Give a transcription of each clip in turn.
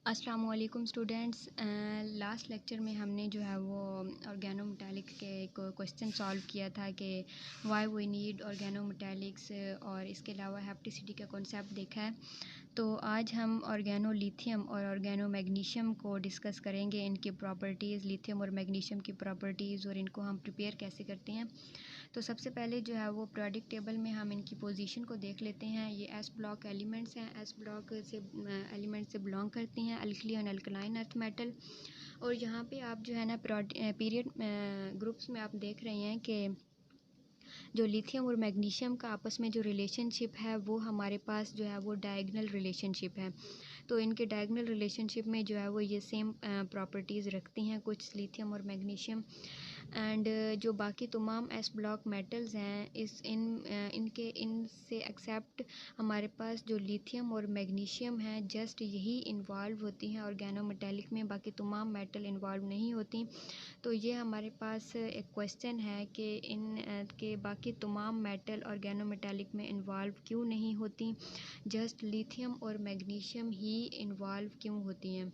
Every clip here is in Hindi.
अस्सलाम वालेकुम स्टूडेंट्स। लास्ट लेक्चर में हमने जो है वो ऑर्गेनोमेटालिक के एक क्वेश्चन सॉल्व किया था कि वाई वी नीड ऑर्गेनोमेटालिक्स और इसके अलावा हैप्टिसिटी का कॉन्सेप्ट देखा है। तो आज हम ऑर्गेनो लिथियम और ऑर्गेनो मैग्नीशियम को डिस्कस करेंगे, इनकी प्रॉपर्टीज़, लिथियम और मैग्नीशियम की प्रॉपर्टीज़ और इनको हम प्रिपेयर कैसे करते हैं। तो सबसे पहले जो है वो पीरियोडिक टेबल में हम इनकी पोजीशन को देख लेते हैं। ये एस ब्लॉक एलिमेंट्स हैं, एस ब्लॉक से एलिमेंट से बिलोंग करती हैं, alkali and alkaline earth metal. और यहाँ पे आप जो है ना पीरियड ग्रुप्स में आप देख रहे हैं कि जो लिथियम और मैग्नीशियम का आपस में जो रिलेशनशिप है वो हमारे पास जो है वो डायगोनल रिलेशनशिप है। तो इनके डायगोनल रिलेशनशिप में जो है वो ये सेम प्रॉपर्टीज़ रखती हैं कुछ लिथियम और मैग्नीशियम। एंड जो बाकी तमाम एस ब्लॉक मेटल्स हैं इनके इनसे एक्सेप्ट हमारे पास जो लिथियम और मैग्नीशियम है जस्ट यही इन्वॉल्व होती हैं ऑर्गेनोमेटालिक में, बाकी तमाम मेटल इन्वॉल्व नहीं होती। तो ये हमारे पास एक क्वेश्चन है कि के बाकी तमाम मेटल ऑर्गेनोमेटालिक में इन्वॉल्व क्यों नहीं होती, जस्ट लिथियम और मैग्नीशियम ही इन्वॉल्व क्यों होती हैं।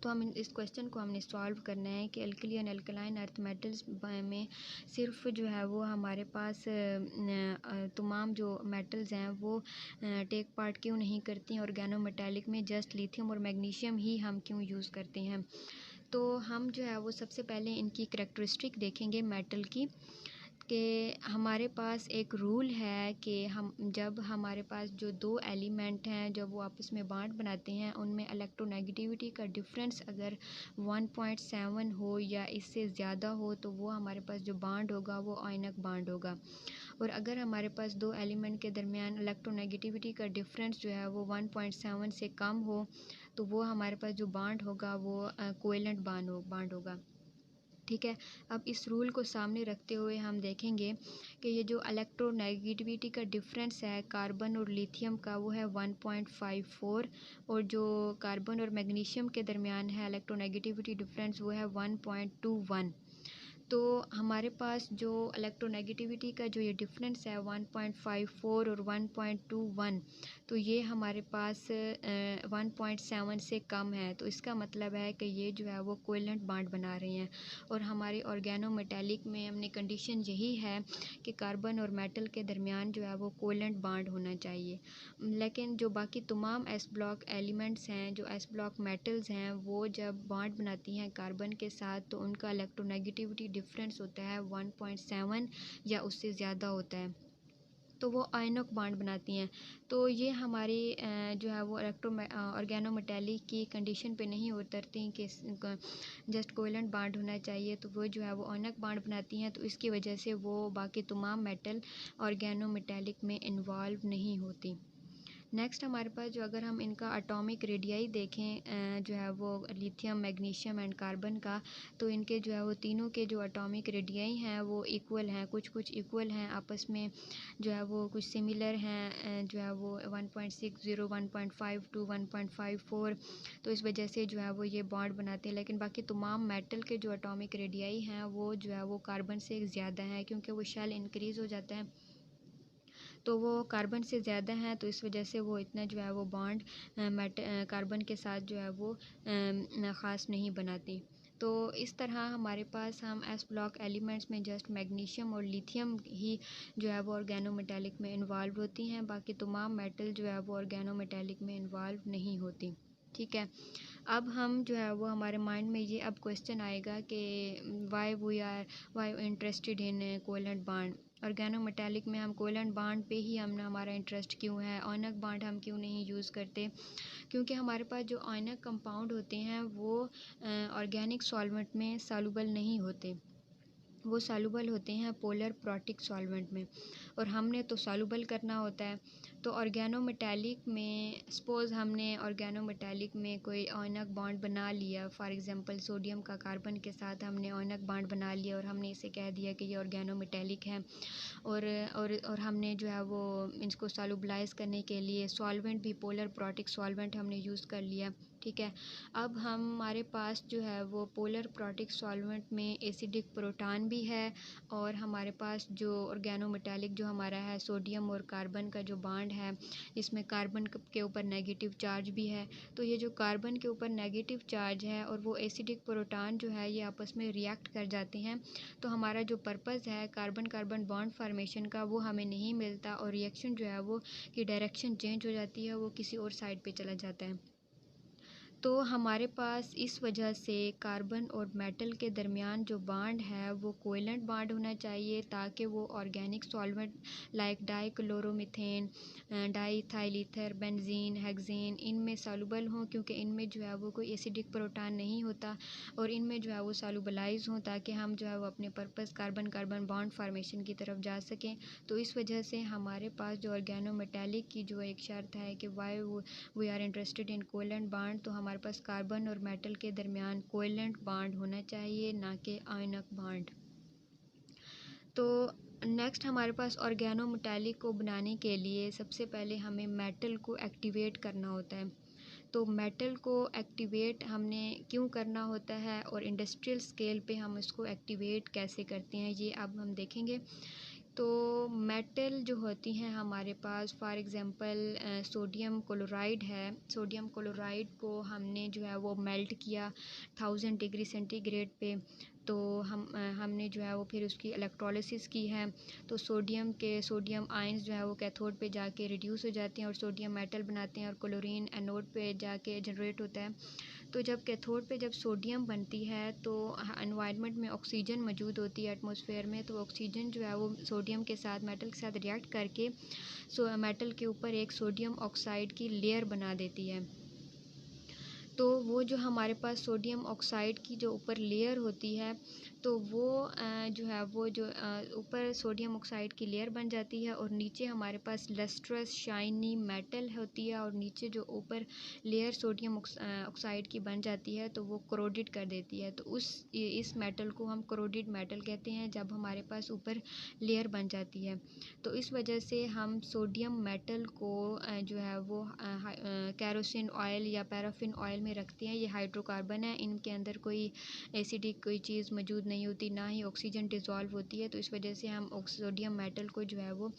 तो हम इस क्वेश्चन को हमने सॉल्व करना है कि alkali and alkaline earth metals में सिर्फ जो है वो हमारे पास तमाम जो मेटल्स हैं वो टेक पार्ट क्यों नहीं करती हैं ऑर्गेनोमेटालिक में, जस्ट लिथियम और मैग्नीशियम ही हम क्यों यूज़ करते हैं। तो हम जो है वो सबसे पहले इनकी करैक्टरिस्टिक देखेंगे मेटल की, कि हमारे पास एक रूल है कि हम जब हमारे पास जो दो एलिमेंट हैं जब वो आपस में बॉन्ड बनाते हैं उनमें इलेक्ट्रोनेगेटिविटी का डिफरेंस अगर 1.7 हो या इससे ज़्यादा हो तो वो हमारे पास जो बॉन्ड होगा वो आयनक बॉन्ड होगा। और अगर हमारे पास दो एलिमेंट के दरमियान इलेक्ट्रोनेगेटिविटी का डिफरेंस जो है वो 1.7 से कम हो तो वो हमारे पास जो बॉन्ड होगा वो कोवेलेंट बॉन्ड होगा। ठीक है। अब इस रूल को सामने रखते हुए हम देखेंगे कि ये जो इलेक्ट्रोनेगेटिविटी का डिफरेंस है कार्बन और लिथियम का वो है 1.54 और जो कार्बन और मैग्नीशियम के दरमियान है इलेक्ट्रोनेगेटिविटी डिफरेंस वो है 1.21। तो हमारे पास जो इलेक्ट्रोनेगेटिविटी का जो ये डिफरेंस है 1.54 और 1.21, तो ये हमारे पास 1.7 से कम है। तो इसका मतलब है कि ये जो है वो कोवेलेंट बॉन्ड बना रहे हैं। और हमारे ऑर्गेनोमेटालिक में हमने कंडीशन यही है कि कार्बन और मेटल के दरमियान जो है वो कोवेलेंट बॉन्ड होना चाहिए। लेकिन जो बाकी तमाम एस ब्लॉक एलिमेंट्स हैं, जो एस ब्लॉक मेटल्स हैं, वो जब बॉन्ड बनाती हैं कार्बन के साथ तो उनका इलेक्ट्रोनेगेटिविटी डिफरेंस होता है 1.7 या उससे ज़्यादा होता है, तो वो आयनक बॉन्ड बनाती हैं। तो ये हमारी जो है वो ऑर्गेनोमेटालिक की कंडीशन पे नहीं उतरती कि जस्ट कोवेलेंट बॉन्ड होना चाहिए, तो वो जो है वो आयनक बॉन्ड बनाती हैं। तो इसकी वजह से वो बाकी तमाम मेटल ऑर्गेनोमेटालिक में इन्वॉल्व नहीं होती। नेक्स्ट हमारे पास जो अगर हम इनका एटॉमिक रेडियाई देखें जो है वो लिथियम मैग्नीशियम एंड कार्बन का, तो इनके जो है वो तीनों के जो एटॉमिक रेडियाई हैं वो इक्वल हैं, कुछ कुछ इक्वल हैं आपस में, जो है वो कुछ सिमिलर हैं, जो है वो 1.60 1.52 1.54। तो इस वजह से जो है वो ये बॉन्ड बनाते हैं। लेकिन बाकी तमाम मेटल के जो एटॉमिक रेडियाई हैं वो जो है वो कार्बन से ज़्यादा हैं, क्योंकि वो शेल इंक्रीज़ हो जाता है तो वो कार्बन से ज़्यादा हैं, तो इस वजह से वो इतना जो है वो बॉन्ड कार्बन के साथ जो है वो ख़ास नहीं बनाती। तो इस तरह हमारे पास हम एस ब्लॉक एलिमेंट्स में जस्ट मैग्नीशियम और लिथियम ही जो है वो ऑर्गेनोमेटालिक में इन्वॉल्व होती हैं, बाकी तमाम मेटल जो है वो ऑर्गेनोमेटालिक में इन्वॉल्व नहीं होती। ठीक है। अब हम जो है वो हमारे माइंड में ये अब क्वेश्चन आएगा कि why interested in covalent bond. Organometallic में हम कोवेलेंट बॉन्ड पे ही हम हमारा इंटरेस्ट क्यों है, आयनक बॉन्ड हम क्यों नहीं यूज़ करते। क्योंकि हमारे पास जो आयनक कंपाउंड होते हैं वो ऑर्गेनिक सॉल्वेंट में सॉल्युबल नहीं होते, वो सॉल्युबल होते हैं पोलर प्रोटिक सॉल्वेंट में, और हमने तो सॉल्युबल करना होता है। तो ऑर्गेनोमेटालिक में सपोज़ हमने ऑर्गेनोमेटालिक में कोई आयनक बॉन्ड बना लिया, फॉर एग्जांपल सोडियम का कार्बन के साथ हमने आयनक बॉन्ड बना लिया और हमने इसे कह दिया कि ये ऑर्गेनोमेटालिक है। और हमने जो है वो इसको सॉल्युबलाइज़ करने के लिए सॉल्वेंट भी पोलर प्रोटिक सॉल्वेंट हमने यूज़ कर लिया। ठीक है। अब हमारे पास जो है वो पोलर प्रोटिक सॉल्वेंट में एसिडिक प्रोटॉन भी है, और हमारे पास जो ऑर्गेनोमेटालिक जो हमारा है सोडियम और कार्बन का जो बॉन्ड है, इसमें कार्बन के ऊपर नेगेटिव चार्ज भी है। तो ये जो कार्बन के ऊपर नेगेटिव चार्ज है और वो एसिडिक प्रोटॉन जो है ये आपस में रिएक्ट कर जाते हैं। तो हमारा जो पर्पज़ है कार्बन कार्बन बॉन्ड फार्मेशन का वो हमें नहीं मिलता और रिएक्शन जो है वो की डायरेक्शन चेंज हो जाती है, वो किसी और साइड पे चला जाता है। तो हमारे पास इस वजह से कार्बन और मेटल के दरमियान जो बॉन्ड है वो कोवेलेंट बॉन्ड होना चाहिए, ताकि वो organic solvent like dichloromethane, diethyl ether, benzene, hexane इनमें सॉल्युबल हों, क्योंकि इनमें जो है वो कोई एसिडिक प्रोटॉन नहीं होता और इनमें जो है वो सॉल्युबलाइज हों, ताकि हम जो है वो अपने purpose carbon carbon bond formation की तरफ जा सकें। तो इस वजह से हमारे पास जो ऑर्गेनोमेटेलिक की जो एक शर्त है कि why we are interested in covalent bond, तो हमारे पास कार्बन और मेटल के दरमियान कोवेलेंट बॉन्ड होना चाहिए, ना कि आयनक बॉन्ड। तो नेक्स्ट हमारे पास ऑर्गेनोमेटेलिक को बनाने के लिए सबसे पहले हमें मेटल को एक्टिवेट करना होता है। तो मेटल को एक्टिवेट हमने क्यों करना होता है और इंडस्ट्रियल स्केल पे हम इसको एक्टिवेट कैसे करते हैं, ये अब हम देखेंगे। तो मेटल जो होती हैं हमारे पास, फॉर एग्ज़ाम्पल सोडियम क्लोराइड है। सोडियम क्लोराइड को हमने जो है वो मेल्ट किया 1000 डिग्री सेंटीग्रेड पे। तो हमने जो है वो फिर उसकी इलेक्ट्रोलिसिस की है। तो सोडियम आयंस जो है वो कैथोड पे जाके रिड्यूस हो जाते हैं और सोडियम मेटल बनाते हैं और क्लोरीन एनोड पे जाके जनरेट होता है। तो जब कैथोड पे जब सोडियम बनती है तो एनवायरनमेंट में ऑक्सीजन मौजूद होती है एटमॉस्फेयर में, तो ऑक्सीजन जो है वो सोडियम के साथ मेटल के साथ रिएक्ट करके मेटल के ऊपर एक सोडियम ऑक्साइड की लेयर बना देती है। तो वो जो हमारे पास सोडियम ऑक्साइड की जो ऊपर लेयर होती है, तो वो जो है वो जो ऊपर सोडियम ऑक्साइड की लेयर बन जाती है और नीचे हमारे पास लस्ट्रस शाइनी मेटल होती है और नीचे जो ऊपर लेयर सोडियम ऑक्साइड की बन जाती है तो वो कोरोडेड कर देती है। तो इस मेटल को हम कोरोडेड मेटल कहते हैं जब हमारे पास ऊपर लेयर बन जाती है। तो इस वजह से हम सोडियम मेटल को जो है वो कैरोसिन ऑयल या पैराफिन ऑयल में रखते हैं। ये हाइड्रोकार्बन है, इनके अंदर कोई एसिडिक कोई चीज़ मौजूद नहीं होती, ना ही ऑक्सीजन डिज़ोल्व होती है। तो इस वजह से हम सोडियम मेटल को जो है वो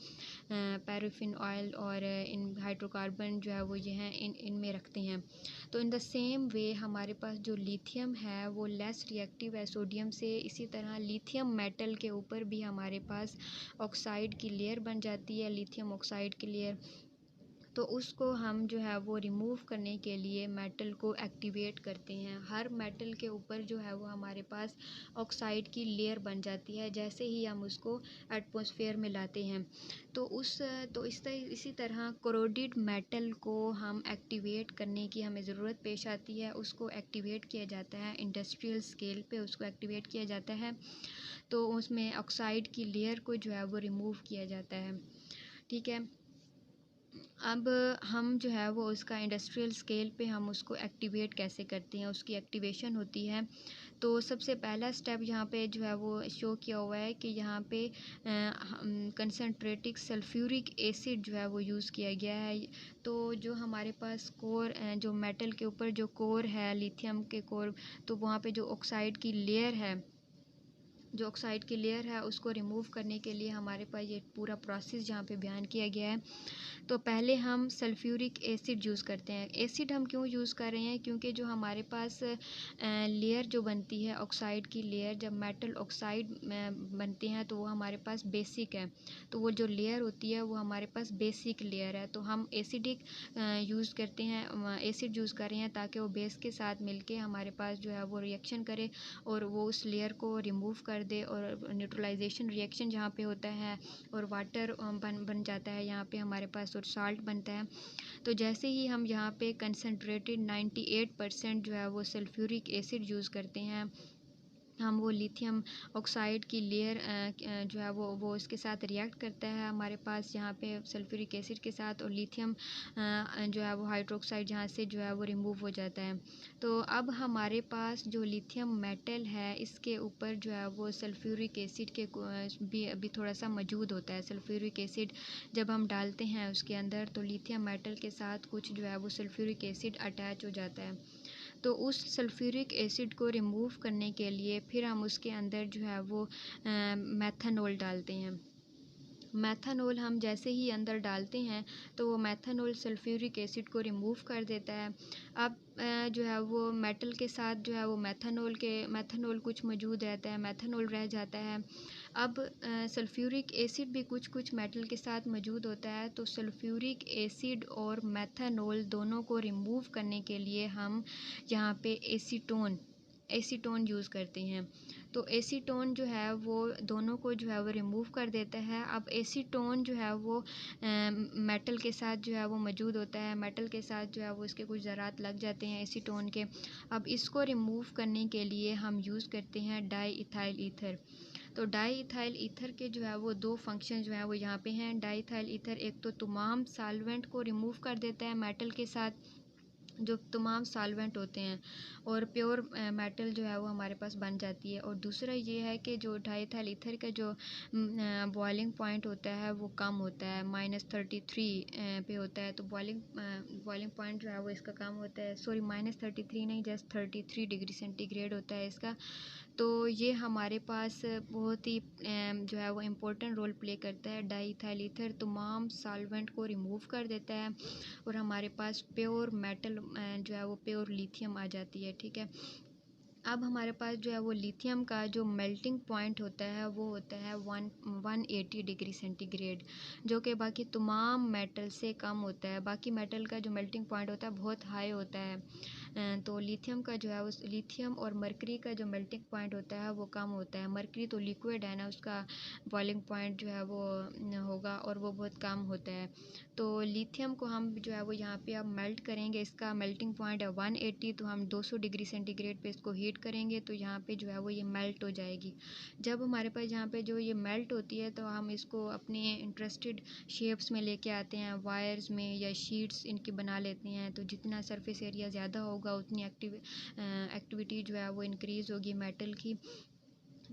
पैराफिन ऑयल और इन हाइड्रोकार्बन जो है वो ये हैं इनमें रखते हैं। तो इन द सेम वे हमारे पास जो लिथियम है वो लेस रिएक्टिव है सोडियम से। इसी तरह लिथियम मेटल के ऊपर भी हमारे पास ऑक्साइड की लेयर बन जाती है, लिथियम ऑक्साइड की लेयर। तो उसको हम जो है वो रिमूव करने के लिए मेटल को एक्टिवेट करते हैं। हर मेटल के ऊपर जो है वो हमारे पास ऑक्साइड की लेयर बन जाती है जैसे ही हम उसको एटमॉस्फेयर में लाते हैं। तो इसी तरह कोरोडेड मेटल को हम एक्टिवेट करने की हमें ज़रूरत पेश आती है। उसको एक्टिवेट किया जाता है इंडस्ट्रियल स्केल पे, उसको एक्टिवेट किया जाता है। तो उसमें ऑक्साइड की लेयर को जो है वो रिमूव किया जाता है। ठीक है, अब हम जो है वो उसका इंडस्ट्रियल स्केल पे हम उसको एक्टिवेट कैसे करते हैं, उसकी एक्टिवेशन होती है। तो सबसे पहला स्टेप यहाँ पे जो है वो शो किया हुआ है कि यहाँ पे कंसनट्रेटिक सल्फ्यूरिक एसिड जो है वो यूज़ किया गया है। तो जो हमारे पास कोर जो मेटल के ऊपर जो कोर है लिथियम के कोर, तो वहाँ पे जो ऑक्साइड की लेयर है, जो ऑक्साइड की लेयर है उसको रिमूव करने के लिए हमारे पास ये पूरा प्रोसेस जहाँ पे बयान किया गया है। तो पहले हम सल्फ्यूरिक एसिड यूज़ करते हैं। एसिड हम क्यों यूज़ कर रहे हैं, क्योंकि जो हमारे पास लेयर जो बनती है ऑक्साइड की लेयर, जब मेटल ऑक्साइड बनते हैं तो वो हमारे पास बेसिक है। तो वो जो लेयर होती है वो हमारे पास बेसिक लेयर है। तो हम एसिडिक यूज़ करते हैं, एसिड यूज़ कर रहे हैं ताकि वो बेस के साथ मिलके हमारे पास जो है वो रिएक्शन करे और वो उस लेयर को रिमूव कर दे और न्यूट्रलाइजेशन रिएक्शन जहाँ पे होता है और वाटर बन जाता है यहाँ पे हमारे पास और साल्ट बनता है। तो जैसे ही हम यहाँ पे कंसनट्रेटेड 98% जो है वो सल्फ्यूरिक एसिड यूज़ करते हैं, हम वो लिथियम ऑक्साइड की लेयर जो है वो इसके साथ रिएक्ट करता है हमारे पास यहाँ पे सल्फ्यूरिक एसिड के साथ, और लिथियम जो है वो हाइड्रोक्साइड जहाँ से जो है वो रिमूव हो जाता है। तो अब हमारे पास जो लिथियम मेटल है इसके ऊपर जो है वो सल्फ्यूरिक एसिड के भी अभी थोड़ा सा मौजूद होता है। सल्फ्यूरिक एसिड जब हम डालते हैं उसके अंदर तो लिथियम मेटल के साथ कुछ जो है वो सल्फ्यूरिक एसिड अटैच हो जाता है। तो उस सल्फ्यूरिक एसिड को रिमूव करने के लिए फिर हम उसके अंदर जो है वो मेथनॉल डालते हैं। मेथनॉल हम जैसे ही अंदर डालते हैं तो वो मेथनॉल सल्फ्यूरिक एसिड को रिमूव कर देता है। अब जो है वो मेटल के साथ जो है वो मेथनॉल कुछ मौजूद रहता है, मेथनॉल रह जाता है। अब सल्फ्यूरिक एसिड भी कुछ कुछ मेटल के साथ मौजूद होता है, तो सल्फ्यूरिक एसिड और मेथनॉल दोनों को रिमूव करने के लिए हम यहाँ पे एसीटोन यूज़ करते हैं। तो एसीटोन जो है वो दोनों को जो है वो रिमूव कर देता है। अब एसीटोन जो है वो मेटल के साथ जो है वो मौजूद होता है, मेटल के साथ जो है वो इसके कुछ ज़रात लग जाते हैं एसीटोन के। अब इसको रिमूव करने के लिए हम यूज़ करते हैं डाई इथाइल ईथर। तो डाई इथाइल ईथर के जो है वो दो फंक्शन जो है वो यहाँ पे हैं। डाई इथाइल ईथर एक तो तमाम सॉल्वेंट को रिमूव कर देता है मेटल के साथ, जो तमाम सॉल्वेंट होते हैं, और प्योर मेटल जो है वो हमारे पास बन जाती है। और दूसरा ये है कि जो डाईइथाइल ईथर का जो बॉइलिंग पॉइंट होता है वो कम होता है, -33 पे होता है। तो बॉइलिंग पॉइंट जो है वो इसका कम होता है, सॉरी -33 नहीं, जस्ट 33 डिग्री सेंटीग्रेड होता है इसका। तो ये हमारे पास बहुत ही जो है वो इम्पोर्टेंट रोल प्ले करता है। डाईइथाइल ईथर तमाम सॉल्वेंट को रिमूव कर देता है और हमारे पास प्योर मेटल जो है वो प्योर लिथियम आ जाती है। ठीक है, अब हमारे पास जो है वो लिथियम का जो मेल्टिंग पॉइंट होता है वो होता है 180 डिग्री सेंटीग्रेड, जो कि बाकी तमाम मेटल से कम होता है। बाकी मेटल का जो मेल्टिंग पॉइंट होता है बहुत हाई होता है, तो लिथियम का जो है उस लिथियम और मरकरी का जो मेल्टिंग पॉइंट होता है वो कम होता है। मरकरी तो लिक्विड है ना, उसका बॉइलिंग पॉइंट जो है वो होगा और वो बहुत कम होता है। तो लिथियम को हम जो है वो यहाँ पे अब मेल्ट करेंगे, इसका मेल्टिंग पॉइंट है 180, तो हम 200 डिग्री सेंटीग्रेड पे इसको हीट करेंगे तो यहाँ पे जो है वो ये मेल्ट हो जाएगी। जब हमारे पास यहाँ पे जो ये मेल्ट होती है तो हम इसको अपने इंटरेस्टेड शेप्स में लेके आते हैं, वायर्स में या शीट्स इनकी बना लेते हैं। तो जितना सरफेस एरिया ज़्यादा होगा उतनी एक्टिविटी जो है वो इंक्रीज़ होगी मेटल की।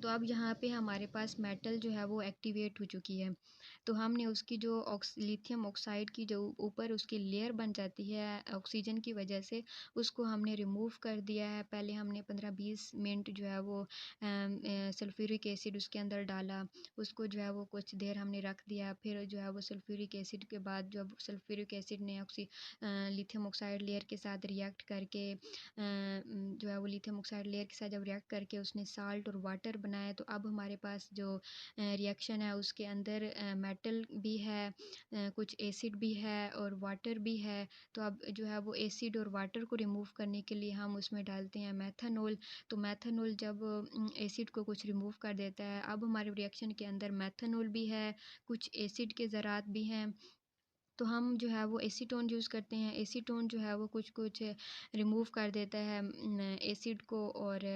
तो अब यहाँ पे हमारे पास मेटल जो है वो एक्टिवेट हो चुकी है। तो हमने उसकी जो लिथियम ऑक्साइड की जो ऊपर उसकी लेयर बन जाती है ऑक्सीजन की वजह से, उसको हमने रिमूव कर दिया है। पहले हमने 15-20 मिनट जो है वो सल्फ्यूरिक एसिड उसके अंदर डाला, उसको जो है वो कुछ देर हमने रख दिया। फिर जो है वो सल्फ्यूरिक एसिड के बाद जब सल्फ्यूरिक एसिड ने लिथियम ऑक्साइड लेयर के साथ रिएक्ट करके जो है वो लिथियम ऑक्साइड लेयर के साथ जब रिएक्ट करके उसने साल्ट और वाटर बनाया, तो अब हमारे पास जो रिएक्शन है उसके अंदर मेटल भी है, कुछ एसिड भी है और वाटर भी है। तो अब जो है वो एसिड और वाटर को रिमूव करने के लिए हम उसमें डालते हैं मेथनॉल। तो मेथनॉल जब एसिड को कुछ रिमूव कर देता है, अब हमारे रिएक्शन के अंदर मेथनॉल भी है, कुछ एसिड के ज़रात भी हैं। तो हम जो है वो एसीटोन यूज़ करते हैं। एसीटोन जो है वो कुछ कुछ रिमूव कर देता है एसिड को और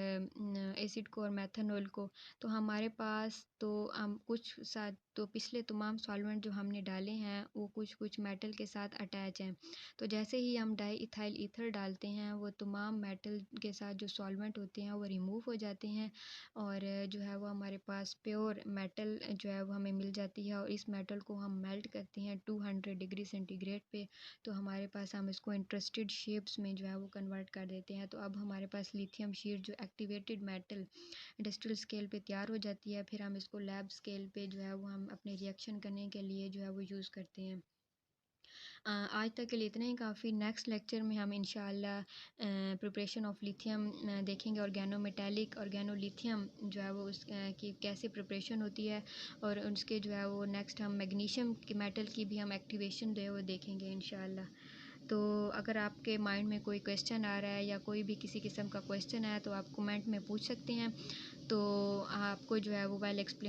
मेथनॉल को। तो हमारे पास तो हम कुछ साथ तो पिछले तमाम सॉल्वेंट जो हमने डाले हैं वो कुछ कुछ मेटल के साथ अटैच हैं। तो जैसे ही हम डाई इथाइल ईथर डालते हैं वो तमाम मेटल के साथ जो सॉल्वेंट होते हैं वो रिमूव हो जाते हैं और जो है वो हमारे पास प्योर मेटल जो है वो हमें मिल जाती है। और इस मेटल को हम मेल्ट करते हैं 200 डिग्री सेंटीग्रेड पे, तो हमारे पास हम इसको इंटरेस्टेड शेप्स में जो है वो कन्वर्ट कर देते हैं। तो अब हमारे पास लिथियम शीट जो एक्टिवेटेड मेटल इंडस्ट्रियल स्केल पे तैयार हो जाती है। फिर हम इसको लैब स्केल पे जो है वो हम अपने रिएक्शन करने के लिए जो है वो यूज़ करते हैं। आज तक के लिए इतना ही काफ़ी। नेक्स्ट लेक्चर में हम इंशाल्लाह प्रिपरेशन ऑफ लिथियम देखेंगे, ऑर्गेनोमेटेलिक ऑर्गेनोलिथियम जो है वो की कैसे प्रिपरेशन होती है, और उसके जो है वो नेक्स्ट हम मैग्नीशियम के मेटल की भी हम एक्टिवेशन जो है वो देखेंगे इंशाल्लाह। तो अगर आपके माइंड में कोई क्वेश्चन आ रहा है या कोई भी किसी किस्म का क्वेश्चन है तो आप कमेंट में पूछ सकते हैं, तो आपको जो है वो वेल एक्सप्लेन